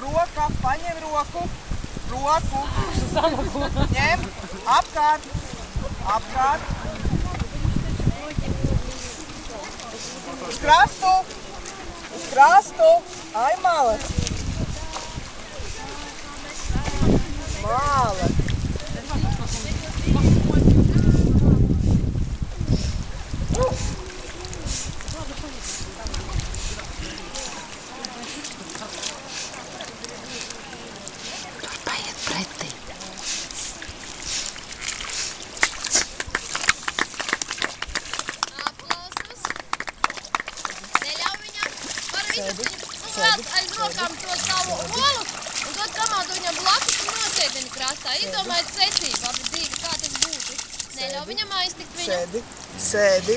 Roka, paņem roku. Ņem, apkārt. Uz krastu. Ai, malac. Paiet pretī. Aplausus. Neļauj viņam. Var viņam aiz rokām to savu olu un dot komandu viņam blakus un nosēdini krastā. Izdomājiet secību, abi divi, kā tas būtu. Neļauj viņam aiztikt viņu. Sēdi.